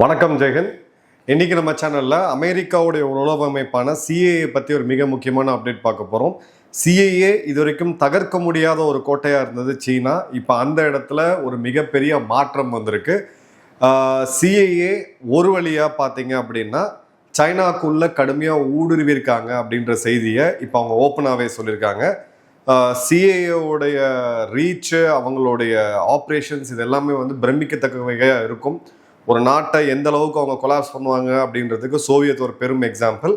வணக்கம் ஜெகன். இன்னைக்கு நம்ம சேனல்ல அமெரிக்காவுடைய ஒரு உளவமைப்பான சிஏஏ பத்தி ஒரு மிக முக்கியமான அப்டேட் பார்க்க போறோம். சிஏஏ இதுவரைக்கும் தகர்க்க முடியாத ஒரு கோட்டையா இருந்தது சீனா. இப்போ அந்த இடத்துல ஒரு மிகப்பெரிய மாற்றம் வந்திருக்கு. சிஏஏ ஒரு வழியா பார்த்தீங்க அப்படின்னா சைனாக்குள்ள கடுமையாக ஊடுருவிருக்காங்க அப்படின்ற செய்தியை இப்போ அவங்க ஓப்பனாகவே சொல்லியிருக்காங்க. சிஏஏவுடைய ரீச்சு, அவங்களுடைய ஆப்ரேஷன்ஸ் இது எல்லாமே வந்து பிரமிக்கத்தக்க வகையாக இருக்கும். ஒரு நாட்டை எந்த அளவுக்கு அவங்க கொலாப்ஸ் பண்ணுவாங்க அப்படின்றதுக்கு சோவியத் ஒரு பெரும் எக்ஸாம்பிள்.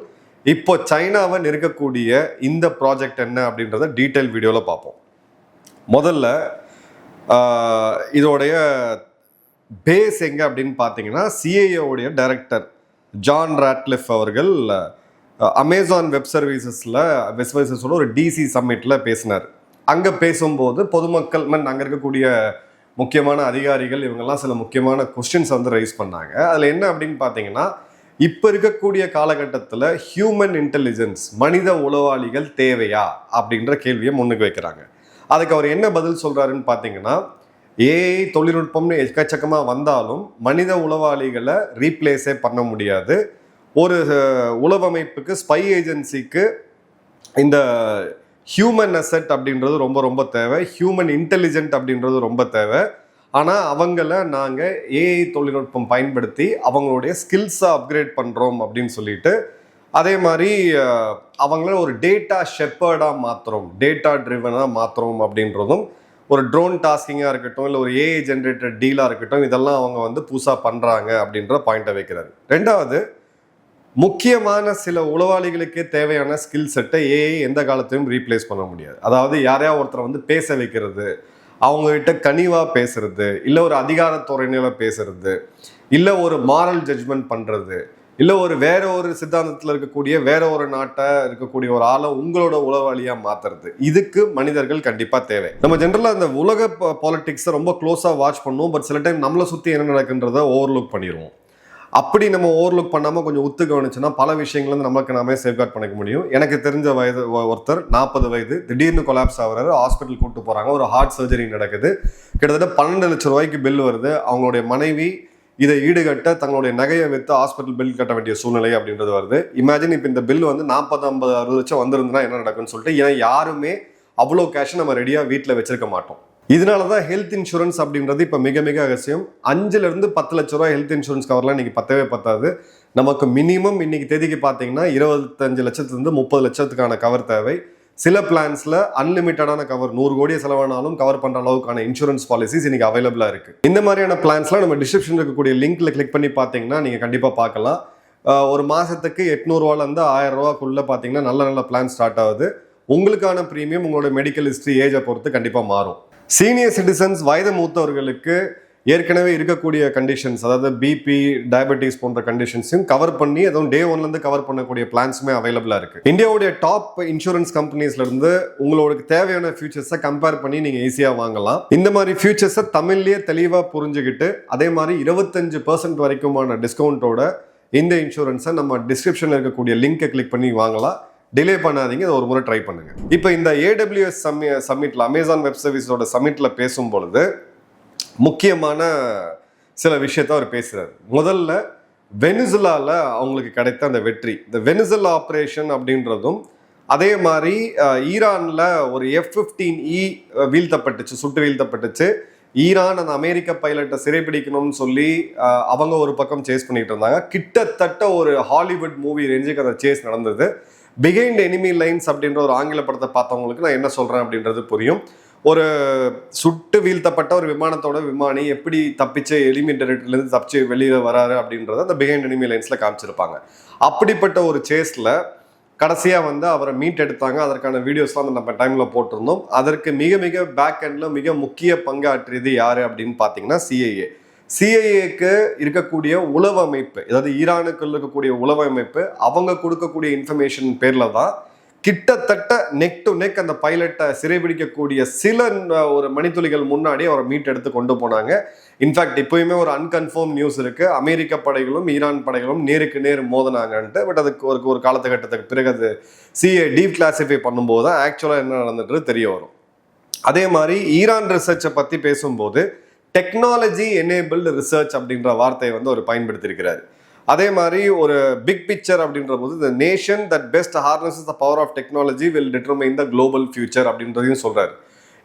இப்போ சைனாவை நெருக்கக்கூடிய இந்த ப்ராஜெக்ட் என்ன அப்படின்றத டீட்டெயில் வீடியோவில் பார்ப்போம். முதல்ல இதோடைய பேஸ் எங்கே அப்படின்னு பார்த்தீங்கன்னா, சிஏஏவுடைய டைரக்டர் ஜான் ராட்லிஃப் அவர்கள் அமேசான் வெப் சர்வீசஸோட ஒரு டிசி சம்மிட்டில் பேசினார். அங்கே பேசும்போது பொதுமக்கள் அங்கே இருக்கக்கூடிய முக்கியமான அதிகாரிகள் இவங்கெல்லாம் சில முக்கியமான கொஸ்டின்ஸ் வந்து ரைஸ் பண்ணாங்க. அதில் என்ன அப்படின்னு பார்த்தீங்கன்னா, இப்போ இருக்கக்கூடிய காலகட்டத்தில் ஹியூமன் இன்டெலிஜென்ஸ், மனித உளவாளிகள் தேவையா அப்படின்ற கேள்வியை முன்னுக்கு வைக்கிறாங்க. அதுக்கு அவர் என்ன பதில் சொல்கிறாருன்னு பார்த்தீங்கன்னா, ஏஐ தொழில்நுட்பம்னு எக்கச்சக்கமாக வந்தாலும் மனித உளவாளிகளை ரீப்ளேஸே பண்ண முடியாது. ஒரு உளவமைப்புக்கு, ஸ்பை ஏஜென்சிக்கு இந்த ஹியூமன் அசெட் அப்படின்றது ரொம்ப ரொம்ப தேவை. ஹியூமன் இன்டெலிஜென்ட் அப்படின்றது ரொம்ப தேவை. ஆனால் அவங்கள நாங்கள் ஏஐ தொழில்நுட்பம் பயன்படுத்தி அவங்களுடைய ஸ்கில்ஸை அப்கிரேட் பண்ணுறோம் அப்படின்னு சொல்லிட்டு, அதே மாதிரி அவங்கள ஒரு டேட்டா ஷெப்பர்டாக மாற்றுறோம், டேட்டா ட்ரிவனாக மாற்றுறோம் அப்படின்றதும், ஒரு ட்ரோன் டாஸ்கிங்காக இருக்கட்டும், இல்லை ஒரு ஏஐ ஜென்ரேட்டட் டீலாக இருக்கட்டும், இதெல்லாம் அவங்க வந்து புதுசாக பண்ணுறாங்க அப்படின்ற பாயிண்ட்டை வைக்கிறாரு. ரெண்டாவது, முக்கியமான சில உளவாளிகளுக்கே தேவையான ஸ்கில் செட்டை ஏஐ எந்த காலத்தையும் ரீப்ளேஸ் பண்ண முடியாது. அதாவது யாரையா ஒருத்தரை வந்து பேச வைக்கிறது, அவங்ககிட்ட கனிவாக பேசுறது, இல்லை ஒரு அதிகாரத்துறையில பேசுறது, இல்லை ஒரு மாரல் ஜட்ஜ்மெண்ட் பண்ணுறது, இல்லை வேற ஒரு சித்தாந்தத்தில் இருக்கக்கூடிய வேற ஒரு நாட்டை இருக்கக்கூடிய ஒரு ஆளை உங்களோட உளவாளியாக மாற்றுறது, இதுக்கு மனிதர்கள் கண்டிப்பாக தேவை. நம்ம ஜென்ரலாக இந்த உலக பாலிட்டிக்ஸை ரொம்ப க்ளோஸாக வாட்ச் பண்ணுவோம். பட் சில டைம் நம்மளை சுற்றி என்ன நடக்குன்றதை ஓவர்லுக் பண்ணிடுவோம். அப்படி நம்ம ஓவர்லுக் பண்ணாமல் கொஞ்சம் ஒத்து கவனிச்சுன்னா பல விஷயங்கள் வந்து நமக்கு நாமே சேஃப்கார்ட் பண்ணிக்க முடியும். எனக்கு தெரிஞ்ச வயது ஒருத்தர் 40 வயது திடீர்னு கொலாப்ஸ் ஆகுறாரு. ஹாஸ்பிட்டல் கூப்பிட்டு போகிறாங்க. ஒரு ஹார்ட் சர்ஜரி நடக்குது. கிட்டத்தட்ட 12 லட்சம் ரூபாய்க்கு பில் வருது. அவங்களுடைய மனைவி இதை ஈடுகட்ட தங்களுடைய நகையை விற்று ஹாஸ்பிட்டல் பில் கட்ட வேண்டிய சூழ்நிலை அப்படின்றது வருது. இமேஜின் இப்போ இந்த பில் வந்து 40, 50, 60 லட்சம் வந்திருந்தா என்ன நடக்கும்னு சொல்லிட்டு. ஏன்னா யாருமே அவ்வளோ கேஷை நம்ம ரெடியாக வீட்டில் வச்சிருக்க மாட்டோம். இதனால தான் ஹெல்த் இன்சூரன்ஸ் அப்படின்றது இப்போ மிக மிக அவசியம். 5 லட்சம் ரூபாய் ஹெல்த் இன்சூரன்ஸ் கவர்லாம் இன்னைக்கு பத்தவே பத்தாது. நமக்கு மினிமம் இன்னைக்கு தேதிக்கு பார்த்தீங்கன்னா 25 லட்சத்துலேருந்து 30 லட்சத்துக்கான கவர் தேவை. சில பிளான்ஸில் அன்லிமிட்டடான கவர், 100 கோடியை செலவானாலும் கவர் பண்ணுற அளவுக்கான இன்சூரன்ஸ் பாலிசிஸ் இன்னைக்கு அவைலபிளாக இருக்குது. இந்த மாதிரியான பிளான்ஸ்லாம் நம்ம டிஸ்கிரிப்ஷனில் இருக்கக்கூடிய லிங்க்ல கிளிக் பண்ணி பார்த்தீங்கன்னா நீங்கள் கண்டிப்பாக பார்க்கலாம். ஒரு மாதத்துக்கு 800 ரூபாலேருந்து 1000 ரூபாக்குள்ளே பார்த்தீங்கன்னா நல்ல நல்ல பிளான் ஸ்டார்ட் ஆகுது. உங்களுக்கான ப்ரீமியம் உங்களோட மெடிக்கல் ஹிஸ்ட்ரி, ஏஜை பொறுத்து கண்டிப்பாக மாறும். சீனியர் சிட்டிசன்ஸ், வயது மூத்தவர்களுக்கு ஏற்கனவே இருக்கக்கூடிய கண்டிஷன்ஸ், அதாவது பிபி, டயபெட்டிஸ் போன்ற கண்டிஷன்ஸையும் கவர் பண்ணி அதுவும் டே 1லேருந்து கவர் பண்ணக்கூடிய பிளான்ஸுமே அவைலபிளாக இருக்குது. இந்தியாவுடைய டாப் இன்சூரன்ஸ் கம்பெனிஸ்லேருந்து உங்களுக்கு தேவையான ஃபியூச்சர்ஸை கம்பேர் பண்ணி நீங்கள் ஈஸியாக வாங்கலாம். இந்த மாதிரி ஃபியூச்சர்ஸை தமிழ்லேயே தெளிவாக புரிஞ்சுக்கிட்டு, அதே மாதிரி 25% வரைக்குமான டிஸ்கவுண்ட்டோட இந்த இன்சூரன்ஸை நம்ம டிஸ்கிரிப்ஷனில் இருக்கக்கூடிய லிங்கை கிளிக் பண்ணி வாங்கலாம். டிலே பண்ணாதீங்க, இதை ஒரு முறை ட்ரை பண்ணுங்க. இப்போ இந்த AWS சம்மிட்ல, அமேசான் வெப் சர்வீஸோட சம்மிட்ல பேசும்பொழுது முக்கியமான சில விஷயத்த அவர் பேசுறாரு. முதல்ல வெனிசுலால அவங்களுக்கு கிடைத்த அந்த வெற்றி, இந்த வெனிசுலா ஆப்ரேஷன் அப்படின்றதும், அதே மாதிரி ஈரான்ல ஒரு F-15E சுட்டு வீழ்த்தப்பட்டுச்சு. ஈரான் அந்த அமெரிக்க பைலட்டை சிறைப்பிடிக்கணும்னு சொல்லி அவங்க ஒரு பக்கம் சேஸ் பண்ணிட்டு இருந்தாங்க. கிட்டத்தட்ட ஒரு ஹாலிவுட் மூவி ரேஞ்சுக்கு அந்த சேஸ் நடந்தது. பிஹைண்ட் எனிமி லைன்ஸ் அப்படின்ற ஒரு ஆங்கில படத்தை பார்த்தவங்களுக்கு நான் என்ன சொல்கிறேன் அப்படின்றது புரியும். ஒரு சுட்டு வீழ்த்தப்பட்ட ஒரு விமானத்தோட விமானி எப்படி தப்பிச்சு எனிமி டெரிட்டரியிலேருந்து தப்பிச்சு வெளியில் வராரு அப்படின்றத அந்த பிஹைண்ட் எனிமி லைன்ஸில் காமிச்சிருப்பாங்க. அப்படிப்பட்ட ஒரு சேஸில் கடைசியாக வந்து அவரை மீட் எடுத்தாங்க. அதற்கான வீடியோஸ்லாம் நம்ம டைமில் போட்டிருந்தோம். அதற்கு மிக மிக பேக் எண்டில் மிக முக்கிய பங்காற்றியது யார் அப்படின்னு பார்த்தீங்கன்னா சிஐஏ. சிஐஏக்கு இருக்கக்கூடிய உளவு அமைப்பு, அதாவது ஈரானுக்குள்ள இருக்கக்கூடிய உளவு அமைப்பு, அவங்க கொடுக்கக்கூடிய இன்ஃபர்மேஷன் பேரில் தான் கிட்டத்தட்ட நெக் டு நெக் அந்த பைலட்டை சிறைபிடிக்கக்கூடிய சில ஒரு மணித்துளிகள் முன்னாடி அவரை மீட் எடுத்து கொண்டு போனாங்க. இன்ஃபேக்ட் இப்போயுமே ஒரு அன்கன்ஃபார்ம் நியூஸ் இருக்கு, அமெரிக்க படைகளும் ஈரான் படைகளும் நேருக்கு நேர் மோதினாங்கன்ட்டு. பட் அதுக்கு ஒரு காலத்துக்கு பிறகு அது சிஏ டீக்ளாசிஃபை பண்ணும்போது தான் ஆக்சுவலாக என்ன நடந்துட்டு தெரிய வரும். அதே மாதிரி ஈரான் ரிசர்ச்சை பற்றி பேசும்போது டெக்னாலஜி எனேபிள்டு ரிசர்ச் அப்படின்ற வார்த்தையை வந்து அவர் பயன்படுத்தியிருக்கிறார். அதே மாதிரி ஒரு பிக் பிக்சர் அப்படின்ற போது the nation that best harnesses the power of technology will determine the global future அப்படின்றதையும் சொல்றாரு.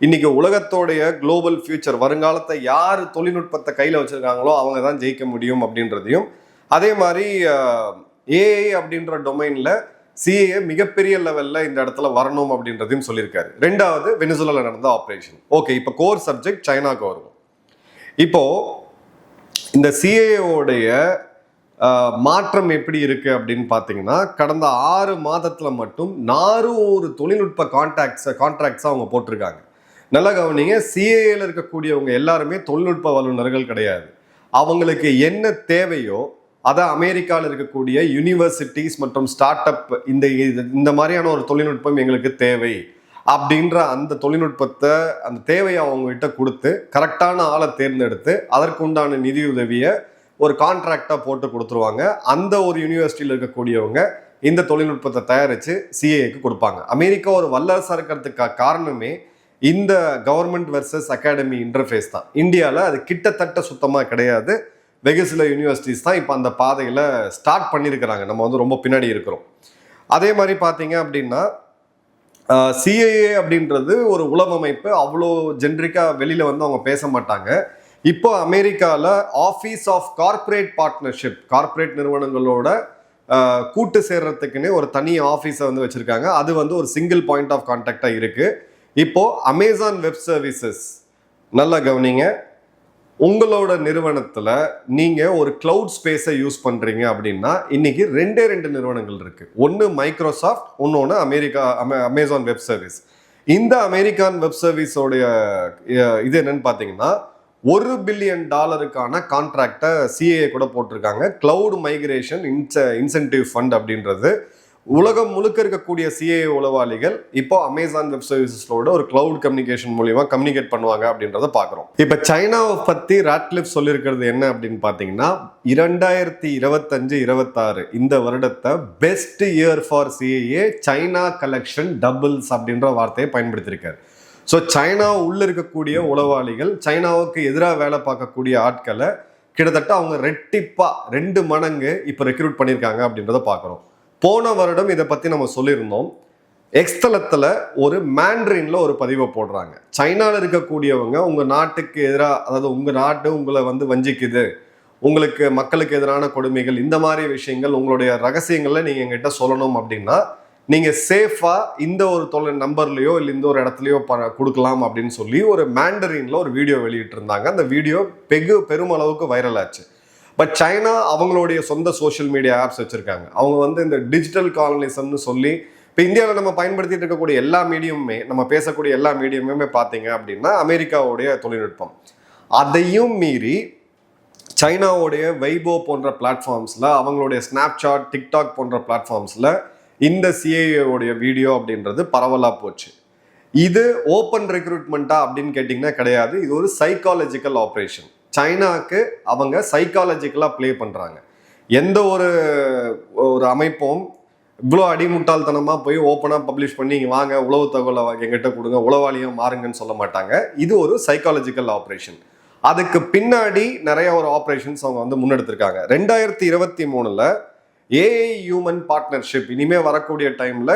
இன்னைக்கு உலகத்தோடைய குளோபல் ஃபியூச்சர், வருங்காலத்தை யார் தொழில்நுட்பத்தை கையில் வச்சிருக்காங்களோ அவங்க தான் ஜெயிக்க முடியும் அப்படின்றதையும், அதே மாதிரி ஏஐ அப்படின்ற டொமைன்ல சிஏஏ மிகப்பெரிய லெவல்ல இந்த இடத்துல வரணும் அப்படின்றதையும் சொல்லியிருக்காரு. ரெண்டாவது வெனிசுலால நடந்த ஆப்ரேஷன். ஓகே, இப்போ கோர் சப்ஜெக்ட் சைனாக்கு வருவோம். இப்போ இந்த சிஏஏடைய மாற்றம் எப்படி இருக்கு அப்படின்னு பார்த்தீங்கன்னா, கடந்த 6 மாதத்துல மட்டும் 400 தொழில்நுட்ப கான்ட்ராக்ட்ஸ் அவங்க போட்டிருக்காங்க. நல்லா கவனிங்க, சிஏஏல இருக்கக்கூடியவங்க எல்லாருமே தொழில்நுட்ப வல்லுநர்கள் கிடையாது. அவங்களுக்கு என்ன தேவையோ அதை அமெரிக்காவில் இருக்கக்கூடிய யூனிவர்சிட்டிஸ் மற்றும் ஸ்டார்ட் அப் இந்த மாதிரியான ஒரு தொழில்நுட்பம் எங்களுக்கு தேவை அப்படின்ற அந்த தொழில்நுட்பத்தை, அந்த தேவையை அவங்ககிட்ட கொடுத்து கரெக்டான ஆளை தேர்ந்தெடுத்து அதற்குண்டான நிதியுதவியை ஒரு கான்ட்ராக்டா போட்டு கொடுத்துருவாங்க. அந்த ஒரு யூனிவர்சிட்டியில் இருக்கக்கூடியவங்க இந்த தொழில்நுட்பத்தை தயாரித்து சிஏஏக்கு கொடுப்பாங்க. அமெரிக்கா ஒரு வல்லரசாக இருக்கிறதுக்கு காரணமே இந்த கவர்மெண்ட் வெர்சஸ் அகாடமி இன்டர்ஃபேஸ் தான். இந்தியாவில் அது கிட்டத்தட்ட சுத்தமாக கிடையாது. வெகு சில யூனிவர்சிட்டிஸ் தான் இப்போ அந்த பாதையில் ஸ்டார்ட் பண்ணியிருக்கிறாங்க. நம்ம வந்து ரொம்ப பின்னாடி இருக்கிறோம். அதே மாதிரி பார்த்தீங்க அப்படின்னா, சிஏஏ அப்படின்றது ஒரு உளவமைப்பு. அவ்வளோ ஜென்ரிக்காக வெளியில் வந்து அவங்க பேச மாட்டாங்க. இப்போ அமெரிக்காவில் office of corporate partnership, corporate நிறுவனங்களோட கூட்டு சேர்றதுக்குன்னே ஒரு தனி ஆஃபீஸை வந்து வச்சுருக்காங்க. அது வந்து ஒரு சிங்கிள் பாயிண்ட் ஆஃப் கான்டாக்டாக இருக்குது. இப்போ அமேசான் வெப் சர்வீசஸ், நல்லா கவனிங்க, உங்களோட நிறுவனத்தில் நீங்கள் ஒரு கிளவுட் ஸ்பேஸை யூஸ் பண்ணுறீங்க அப்படின்னா இன்னைக்கு 2 நிறுவனங்கள் இருக்குது. ஒன்று மைக்ரோசாஃப்ட், இன்னொன்று அமேசான் வெப் சர்வீஸ். இந்த அமெரிக்கான் வெப் சர்வீஸோடைய இது என்னன்னு பார்த்தீங்கன்னா, $1 பில்லியன் கான்ட்ராக்டை சிஏஏ கூட போட்டிருக்காங்க. கிளவுட் மைக்ரேஷன் இன்சென்டிவ் ஃபண்ட் அப்படின்றது. உலகம் முழுக்க இருக்கக்கூடிய சிஏஏ உளவாளிகள் இப்போ அமேசான் வெப் சர்வீசஸோட ஒரு கிளவுட் கம்யூனிகேஷன் மூலியமா கம்யூனிகேட் பண்ணுவாங்க அப்படின்றத பார்க்குறோம். இப்போ சைனாவை பற்றி ராட்லிஃப் சொல்லியிருக்கிறது என்ன அப்படின்னு பார்த்தீங்கன்னா, 2025-26 இந்த வருடத்தை best year for CAA, China collection doubles அப்படின்ற வார்த்தையை பயன்படுத்தியிருக்காரு. ஸோ சைனா உள்ள இருக்கக்கூடிய உளவாளிகள், சைனாவுக்கு எதிராக வேலை பார்க்கக்கூடிய ஆட்களை கிட்டத்தட்ட அவங்க ரெட்டிப்பா 2 மடங்கு இப்போ ரெக்ரூட் பண்ணியிருக்காங்க அப்படின்றத பார்க்குறோம். போன வருடம் இதை பற்றி நம்ம சொல்லியிருந்தோம். எக்ஸ்தலத்தில் ஒரு மேண்ட்ரின்ல ஒரு பதிவை போடுறாங்க. சைனாவில் இருக்கக்கூடியவங்க உங்கள் நாட்டுக்கு எதிராக, அதாவது உங்கள் நாட்டு உங்களை வந்து வஞ்சிக்குது, உங்களுக்கு மக்களுக்கு எதிரான கொடுமைகள், இந்த மாதிரி விஷயங்கள், உங்களுடைய ரகசியங்களை நீங்கள் எங்கிட்ட சொல்லணும் அப்படின்னா நீங்கள் சேஃபாக இந்த ஒரு நம்பர்லையோ இல்லை இந்த ஒரு இடத்துலையோ கொடுக்கலாம் அப்படின்னு சொல்லி ஒரு மேண்டரின்ல ஒரு வீடியோ வெளியிட்டு இருந்தாங்க. அந்த வீடியோ பெருமளவுக்கு வைரல் ஆச்சு. பட் சைனா அவங்களுடைய சொந்த சோஷியல் மீடியா ஆப்ஸ் வச்சுருக்காங்க. அவங்க வந்து இந்த டிஜிட்டல் காலனிசம்னு சொல்லி இப்போ இந்தியாவில் நம்ம பயன்படுத்திட்டு இருக்கக்கூடிய எல்லா மீடியமுமே, நம்ம பேசக்கூடிய எல்லா மீடியமுமே பார்த்தீங்க அப்படின்னா அமெரிக்காவுடைய தொழில்நுட்பம். அதையும் மீறி சைனாவுடைய வைபோ போன்ற பிளாட்ஃபார்ம்ஸில், அவங்களுடைய ஸ்னாப்சாட், டிக்டாக் போன்ற பிளாட்ஃபார்ம்ஸில் இந்த சிஏஏவுடைய வீடியோ அப்படின்றது பரவலாக போச்சு. இது ஓப்பன் ரெக்ரூட்மெண்ட்டா அப்படின்னு கேட்டிங்கன்னா கிடையாது. இது ஒரு சைக்காலஜிக்கல் ஆப்ரேஷன். சைனாக்கு அவங்க சைக்காலஜிக்கலாக ப்ளே பண்ணுறாங்க. எந்த ஒரு அமைப்பும் இவ்வளோ அடிமுட்டாள்தனமாக போய் ஓப்பனாக பப்ளிஷ் பண்ணி இங்கே வாங்க உளவு தகவலை எங்கிட்ட கொடுங்க, உளவாளியாக மாறுங்கன்னு சொல்ல மாட்டாங்க. இது ஒரு சைக்காலஜிக்கல் ஆப்ரேஷன். அதுக்கு பின்னாடி நிறைய ஒரு ஆப்ரேஷன்ஸ் அவங்க வந்து முன்னெடுத்திருக்காங்க. 2023 ஏஐ ஹியூமன் பார்ட்னர்ஷிப், இனிமேல் வரக்கூடிய டைமில்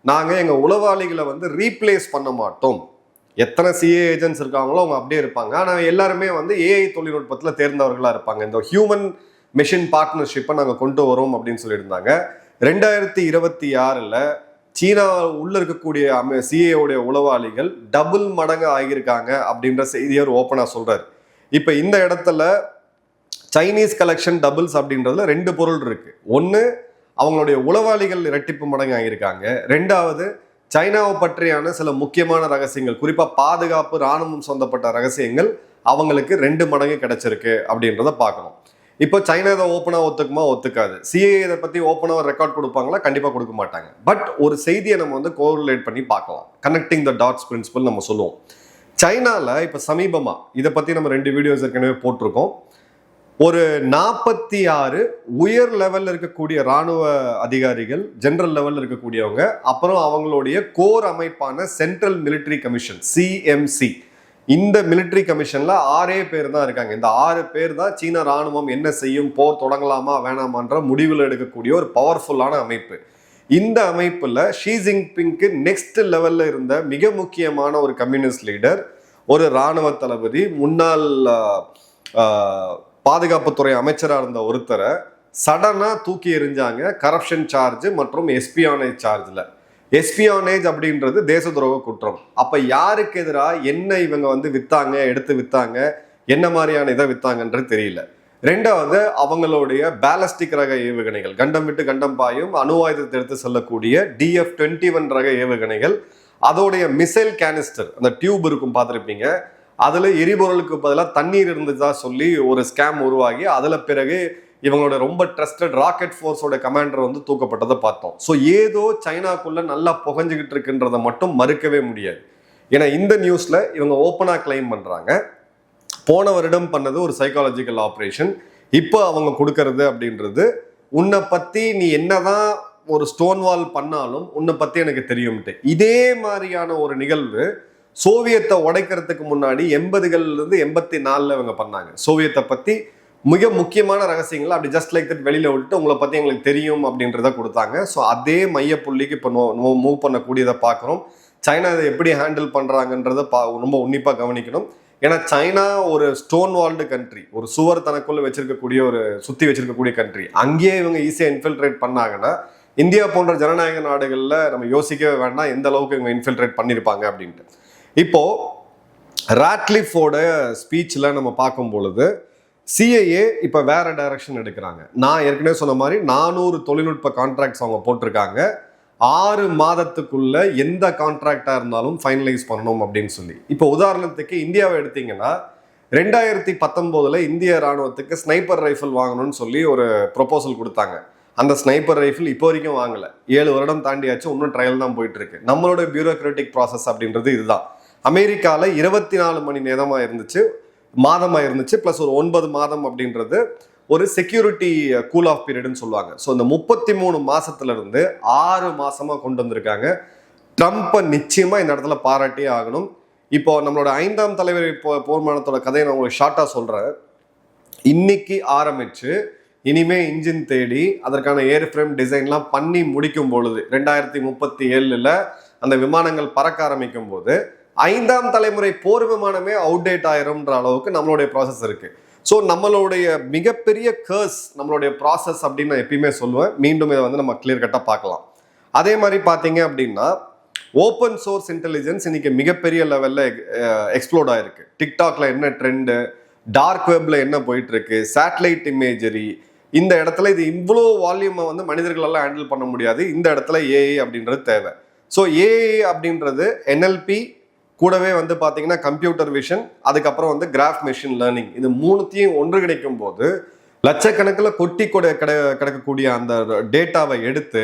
நாங்கள் எங்கள் உளவாளிகளை வந்து ரீப்ளேஸ் பண்ண மாட்டோம். எத்தனை சிஏ ஏஜென்ட்ஸ் இருக்காங்களோ அவங்க அப்படியே இருப்பாங்க. ஆனால் எல்லாருமே வந்து ஏஐ தொழில்நுட்பத்தில் தேர்ந்தவர்களாக இருப்பாங்க. இந்த ஹியூமன் மிஷின் பார்ட்னர்ஷிப்பை நாங்கள் கொண்டு வரோம் அப்படின்னு சொல்லியிருந்தாங்க. 2026 சீனா உள்ள இருக்கக்கூடிய சிஏவுடைய உளவாளிகள் டபுள் மடங்கு ஆகியிருக்காங்க அப்படின்ற செய்தியை ஓப்பனாக சொல்றாரு. இப்போ இந்த இடத்துல சைனீஸ் கலெக்ஷன் டபுள்ஸ் அப்படின்றதுல 2 பொருள் இருக்கு. ஒன்று, அவங்களுடைய உளவாளிகள் இரட்டிப்பு மடங்கு ஆகியிருக்காங்க. 2வது, சைனாவை பற்றியான சில முக்கியமான ரகசியங்கள், குறிப்பாக பாதுகாப்பு, இராணுவம் சொந்தப்பட்ட ரகசியங்கள் அவங்களுக்கு 2 மடங்கு கிடைச்சிருக்கு அப்படின்றத பார்க்கணும். இப்போ சைனா இதை ஓப்பனாக ஒத்துக்குமா? ஒத்துக்காது. சிஏ இதை பற்றி ஓப்பனாக ரெக்கார்ட் கொடுப்பாங்களா? கண்டிப்பாக கொடுக்க மாட்டாங்க. பட் ஒரு செய்தியை நம்ம வந்து கோரிலேட் பண்ணி பார்க்கலாம். கனெக்டிங் த டாட்ஸ் பிரின்சிபல் நம்ம சொல்லுவோம். சைனாவில் இப்போ சமீபமாக இதை பற்றி நம்ம 2 வீடியோஸ் ஏற்கனவே போட்டிருக்கோம். ஒரு 46 உயர் லெவலில் இருக்கக்கூடிய இராணுவ அதிகாரிகள், ஜெனரல் லெவலில் இருக்கக்கூடியவங்க, அப்புறம் அவங்களுடைய கோர் அமைப்பான சென்ட்ரல் மிலிட்டரி கமிஷன் சிஎம்சி, இந்த மிலிட்ரி கமிஷன்ல 6 பேர் தான் இருக்காங்க. இந்த 6 பேர் தான் சீன ராணுவம் என்ன செய்யும், போர் தொடங்கலாமா வேணாமான்ற முடிவில் எடுக்கக்கூடிய ஒரு பவர்ஃபுல்லான அமைப்பு. இந்த அமைப்புல ஷி ஜின்பிங்க்கு நெக்ஸ்ட் லெவல்ல இருந்த மிக முக்கியமான ஒரு கம்யூனிஸ்ட் லீடர், ஒரு ராணுவ தளபதி, முன்னாள் பாதுகாப்புத்துறை அமைச்சராக இருந்த ஒருத்தரை சடனா தூக்கி எறிஞ்சாங்க கரப்ஷன் சார்ஜ் மற்றும் எஸ்பியானேஜ் சார்ஜ்ல. எஸ்பியானேஜ் அப்படின்றது தேச துரோக குற்றம். அப்ப யாருக்கு எதிராக என்ன இவங்க வந்து வித்தாங்க, எடுத்து வித்தாங்க, என்ன மாதிரியான இதை வித்தாங்கன்றது தெரியல. ரெண்டாவது, அவங்களுடைய பேலஸ்டிக் ரக ஏவுகணைகள், கண்டம் விட்டு கண்டம் பாயும் அணு ஆயுதத்தை எடுத்து செல்லக்கூடிய DF-21 ரக ஏவுகணைகள், அதோடைய மிசைல் கேனிஸ்டர், அந்த டியூப் இருக்கும் பார்த்துருப்பீங்க, அதுல எரிபொருளுக்கு பதிலாக தண்ணீர் இருந்ததா சொல்லி ஒரு ஸ்கேம் உருவாகி அதுல பிறகு இவங்களோட ரொம்ப ட்ரஸ்டட் ராக்கெட் ஃபோர்ஸோட கமாண்டர் வந்து தூக்கப்பட்டதை பார்த்தோம். ஸோ ஏதோ சைனாக்குள்ள நல்லா புகஞ்சுக்கிட்டு இருக்குன்றதை மட்டும் மறுக்கவே முடியாது. ஏன்னா இந்த நியூஸ்ல இவங்க ஓப்பனா கிளைம் பண்றாங்க, போன வருடம் பண்ணது ஒரு சைக்காலஜிக்கல் ஆப்ரேஷன், இப்போ அவங்க கொடுக்கறது அப்படின்றது உன்னை பத்தி நீ என்னதான் ஒரு ஸ்டோன் வால் பண்ணாலும் உன்னை பத்தி எனக்கு தெரியும்ட்டு. இதே மாதிரியான ஒரு நிகழ்வு சோவியத்தை உடைக்கிறதுக்கு முன்னாடி 80கள்ல இருந்து 84 இவங்க பண்ணாங்க. சோவியத்தை பத்தி மிக முக்கியமான ரகசியங்களை அப்படி ஜஸ்ட் லைக் தட் வெளியில விட்டு உங்களை பத்தி எங்களுக்கு தெரியும் அப்படின்றத கொடுத்தாங்க. ஸோ அதே மைய புள்ளிக்கு இப்போ மூவ் பண்ணக்கூடியதை பார்க்குறோம். சைனா இதை எப்படி ஹேண்டில் பண்றாங்கன்றத ரொம்ப உன்னிப்பாக கவனிக்கணும். ஏன்னா சைனா ஒரு ஸ்டோன் வால்டு கண்ட்ரி, ஒரு சுவர் தனக்குள்ள வச்சிருக்கக்கூடிய, ஒரு சுத்தி வச்சிருக்கக்கூடிய கண்ட்ரி. அங்கேயே இவங்க ஈஸியாக இன்ஃபில்ட்ரேட் பண்ணாங்கன்னா இந்தியா போன்ற ஜனநாயக நாடுகளில் நம்ம யோசிக்கவே வேண்டாம் எந்த அளவுக்கு இவங்க இன்ஃபில்ட்ரேட் பண்ணியிருப்பாங்க அப்படின்ட்டு. இப்போ ராட்லிஃபோட ஸ்பீச்சில் நம்ம பார்க்கும் பொழுது சிஐஏ இப்போ வேற டைரக்ஷன் எடுக்கிறாங்க. நான் ஏற்கனவே சொன்ன மாதிரி 400 தொழில்நுட்ப கான்ட்ராக்ட்ஸ் அவங்க போட்டிருக்காங்க. 6 மாதத்துக்குள்ள எந்த கான்ட்ராக்டா இருந்தாலும் ஃபைனலைஸ் பண்ணணும் அப்படின்னு சொல்லி. இப்போ உதாரணத்துக்கு இந்தியாவை எடுத்தீங்கன்னா 2019 இந்திய ராணுவத்துக்கு ஸ்னைப்பர் ரைஃபிள் வாங்கணும்னு சொல்லி ஒரு ப்ரொபோசல் கொடுத்தாங்க. அந்த ஸ்னைப்பர் ரைஃபிள் இப்போ வரைக்கும் வாங்கல, 7 வருடம் தாண்டியாச்சு, இன்னும் ட்ரையல் தான் போயிட்டு இருக்கு. நம்மளோட பியூரோக்ராட்டிக் ப்ராசஸ் அப்படின்றது இதுதான். அமெரிக்கால 24 மணி நேரமா இருந்துச்சு, மாதமா இருந்துச்சு, பிளஸ் ஒரு 9 மாதம் அப்படின்றது ஒரு செக்யூரிட்டி கூல் ஆஃப் பீரியட்னு சொல்லுவாங்க. ஸோ இந்த 33 மாசத்துல இருந்து 6 மாசமா கொண்டு வந்திருக்காங்க. ட்ரம்ப்பை நிச்சயமா இந்த இடத்துல பாராட்டியே ஆகணும். இப்போ நம்மளோட 5ஆம் தலைவர் போர்மானத்தோட கதையை நான் உங்களுக்கு ஷார்ட்டா சொல்றேன். இன்னைக்கு ஆரம்பிச்சு இனிமே இன்ஜின் தேடி அதற்கான ஏர் ஃப்ரேம் டிசைன்லாம் பண்ணி முடிக்கும் பொழுது 2037 அந்த விமானங்கள் பறக்க ஆரம்பிக்கும் போது 5ஆம் தலைமுறை போர் விமானமே அவுடேட் ஆயிரும்ன்ற அளவுக்கு நம்மளுடைய ப்ராசஸ் இருக்கு. ஸோ நம்மளுடைய மிகப்பெரிய கர்ஸ் நம்மளுடைய ப்ராசஸ் அப்படின்னு நான் எப்பயுமே சொல்லுவேன். மீண்டும் இதை வந்து நம்ம கிளியர் கட்டாக பார்க்கலாம். அதே மாதிரி பார்த்தீங்க அப்படின்னா ஓப்பன் சோர்ஸ் இன்டெலிஜென்ஸ் இன்னைக்கு மிகப்பெரிய லெவலில் எக்ஸ்ப்ளோர்ட் ஆயிருக்கு. டிக்டாக்ல என்ன ட்ரெண்டு, டார்க் வெப்ல என்ன போயிட்டு இருக்கு, சேட்டலைட் இமேஜரி, இந்த இடத்துல இது இவ்வளோ வால்யூமை வந்து மனிதர்களெல்லாம் ஹேண்டில் பண்ண முடியாது. இந்த இடத்துல ஏஐ அப்படின்றது தேவை. ஸோ ஏஐ அப்படின்றது NLP கூடவே வந்து பார்த்தீங்கன்னா கம்ப்யூட்டர் விஷன், அதுக்கப்புறம் வந்து கிராஃப் மெஷின் லேர்னிங், இது மூணுத்தையும் ஒன்று கிடைக்கும் போது லட்சக்கணக்கில் கொட்டி கிடக்கக்கூடிய அந்த டேட்டாவை எடுத்து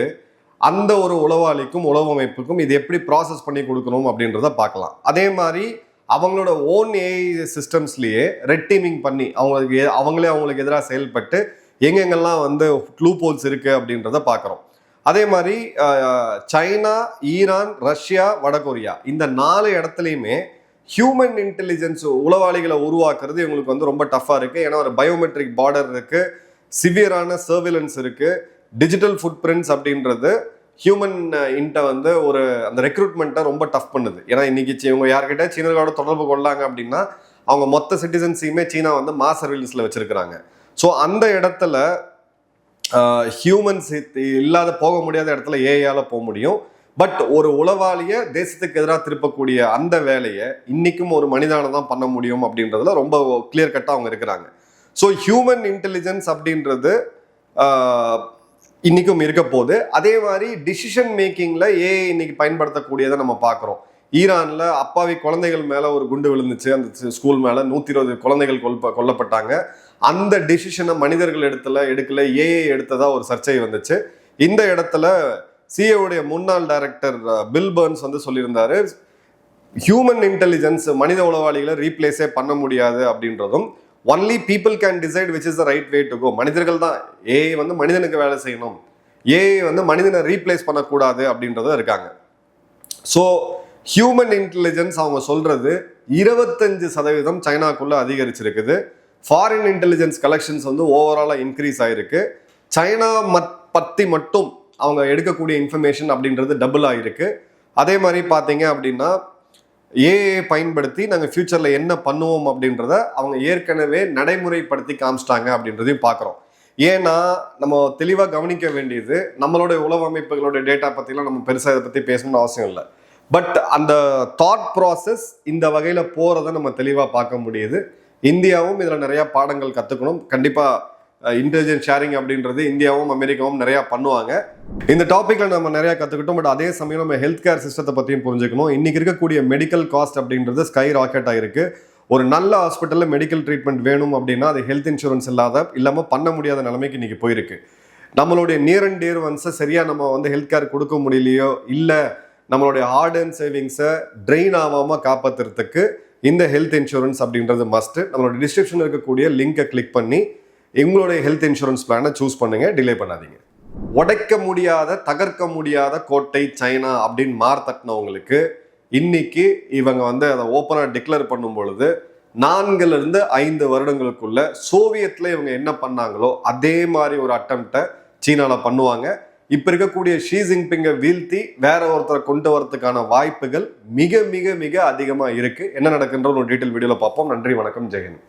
அந்த ஒரு உளவாளிக்கும் உளவமைப்புக்கும் இது எப்படி ப்ராசஸ் பண்ணி கொடுக்கணும் அப்படின்றத பார்க்கலாம். அதே மாதிரி அவங்களோட ஓன் ஏஐ சிஸ்டம்ஸ்லேயே ரெட் டீமிங் பண்ணி அவங்களுக்கு எதிராக செயல்பட்டு எங்கெங்கெல்லாம் வந்து லூப் ஹோல்ஸ் இருக்கு அப்படின்றத பார்க்குறோம். அதே மாதிரி சைனா, ஈரான், ரஷ்யா, வடகொரியா, இந்த 4 இடத்துலையுமே ஹியூமன் இன்டெலிஜென்ஸ் உளவாளிகளை உருவாக்குறது இவங்களுக்கு வந்து ரொம்ப டஃப்பாக இருக்கு. ஏன்னா ஒரு பயோமெட்ரிக் பார்டர் இருக்கு, சிவியரான சர்வேலன்ஸ் இருக்கு, டிஜிட்டல் ஃபுட் பிரிண்ட்ஸ் அப்படின்றது ஹியூமன் இன்ட்டை வந்து ஒரு அந்த ரெக்ரூட்மெண்ட்டை ரொம்ப டஃப் பண்ணுது. ஏன்னா இன்னைக்கு இவங்க யார்கிட்ட சீனர்களோட தொடர்பு கொள்ளாங்க அப்படின்னா அவங்க மொத்த சிட்டிசன்ஸையுமே சீனா வந்து மாஸ் சர்வீலன்ஸ்ல வச்சிருக்கிறாங்க. ஸோ அந்த இடத்துல ஹியூமன்ஸ் இல்லாத போக முடியாத இடத்துல ஏஐயால போக முடியும். பட் ஒரு உளவாளிய தேசத்துக்கு எதிராக திருப்பக்கூடிய அந்த வேலையை இன்னைக்கும் ஒரு மனிதனால தான் பண்ண முடியும் அப்படின்றதுல ரொம்ப கிளியர் கட்டா அவங்க இருக்கிறாங்க. ஸோ ஹியூமன் இன்டெலிஜென்ஸ் அப்படின்றது இன்னைக்கும் இருக்க போது. அதே மாதிரி டிசிஷன் மேக்கிங்ல ஏஐ இன்னைக்கு பயன்படுத்தக்கூடியதை நம்ம பார்க்குறோம். ஈரான்ல அப்பாவி குழந்தைகள் மேல ஒரு குண்டு விழுந்துச்சு, அந்த ஸ்கூல் மேல 120 குழந்தைகள் கொல்லப்பட்டாங்க. அந்த டிசிஷனை மனிதர்கள் எடுக்கல, ஏஐ எடுத்ததா ஒரு சர்ச்சை வந்துச்சு. இந்த இடத்துல சிஏவுடைய முன்னாள் டைரக்டர் பில் பர்ன்ஸ் வந்து சொல்லியிருந்தாரு, ஹியூமன் இன்டெலிஜென்ஸ் மனித உளவாளிகளை ரீப்ளேஸே பண்ண முடியாது அப்படின்றதும், only people can decide which is the right way to go. மனிதர்கள் தான், ஏஐ வந்து மனிதனுக்கு வேலை செய்யணும், ஏஐ வந்து மனிதனை ரீப்ளேஸ் பண்ணக்கூடாது அப்படின்றதும் இருக்காங்க. ஸோ ஹியூமன் இன்டெலிஜென்ஸ் அவங்க சொல்றது 25% சைனாக்குள்ள அதிகரிச்சிருக்குது. ஃபாரின் இன்டெலிஜென்ஸ் கலெக்ஷன்ஸ் வந்து ஓவராலாக இன்க்ரீஸ் ஆயிருக்கு. சைனா பற்றி மட்டும் அவங்க எடுக்கக்கூடிய இன்ஃபர்மேஷன் அப்படின்றது டபுள் ஆகிருக்கு. அதே மாதிரி பார்த்தீங்க அப்படின்னா ஏஐ பயன்படுத்தி நாங்கள் ஃபியூச்சரில் என்ன பண்ணுவோம் அப்படின்றத அவங்க ஏற்கனவே நடைமுறைப்படுத்தி காமிச்சிட்டாங்க அப்படின்றதையும் பார்க்குறோம். ஏன்னா நம்ம தெளிவாக கவனிக்க வேண்டியது, நம்மளுடைய உளவு அமைப்புகளுடைய டேட்டா பற்றிலாம் நம்ம பெருசாக இதை பற்றி பேசணும்னு அவசியம் இல்லை. பட் அந்த தாட் ப்ராசஸ் இந்த வகையில் போகிறத நம்ம தெளிவாக பார்க்க முடியுது. இந்தியாவும் இதில் நிறையா பாடங்கள் கற்றுக்கணும். கண்டிப்பாக இன்டெலிஜென்ஸ் ஷேரிங் அப்படின்றது இந்தியாவும் அமெரிக்காவும் நிறையா பண்ணுவாங்க. இந்த டாப்பிக்கில் நம்ம நிறையா கற்றுக்கிட்டோம். பட் அதே சமயம் நம்ம ஹெல்த் கேர் சிஸ்டத்தை பற்றியும் புரிஞ்சுக்கணும். இன்றைக்கி இருக்கக்கூடிய மெடிக்கல் காஸ்ட் அப்படின்றது ஸ்கை ராக்கெட் ஆகிருக்கு. ஒரு நல்ல ஹாஸ்பிட்டலில் மெடிக்கல் ட்ரீட்மெண்ட் வேணும் அப்படின்னா அது ஹெல்த் இன்சூரன்ஸ் இல்லாமல் பண்ண முடியாத நிலைமைக்கு இன்றைக்கி போயிருக்கு. நம்மளுடைய நியர் அண்ட் டியர் ஒன்ஸை சரியாக நம்ம வந்து ஹெல்த் கேர் கொடுக்க முடியலையோ, இல்லை நம்மளுடைய ஹார்ட் அண்ட் சேவிங்ஸை ட்ரெயின் ஆகாமல் காப்பாற்றுறதுக்கு இந்த ஹெல்த் இன்சூரன்ஸ் அப்படின்றது மஸ்ட்டு. நம்மளோட டிஸ்கிரிப்ஷனில் இருக்கக்கூடிய லிங்கை கிளிக் பண்ணி எங்களுடைய ஹெல்த் இன்சூரன்ஸ் பிளானை சூஸ் பண்ணுங்கள், டிலே பண்ணாதீங்க. உடைக்க முடியாத, தகர்க்க முடியாத கோட்டை சைனா அப்படின்னு தட்டினவங்களுக்கு இன்னைக்கு இவங்க வந்து அதை ஓப்பனாக டிக்ளேர் பண்ணும் பொழுது 4-5 வருடங்களுக்குள்ள சோவியத்தில் இவங்க என்ன பண்ணாங்களோ அதே மாதிரி ஒரு அட்டம்ப்டை சீனாவில் பண்ணுவாங்க. இப்போ இருக்கக்கூடிய ஷி ஜின்பிங்கை வீழ்த்தி வேற ஒருத்தரை கொண்டு வரதுக்கான வாய்ப்புகள் மிக மிக மிக அதிகமாக இருக்குது. என்ன நடக்குன்ற ஒரு டீட்டெயில் வீடியோவில் பார்ப்போம். நன்றி, வணக்கம், ஜெயஹிந்த்.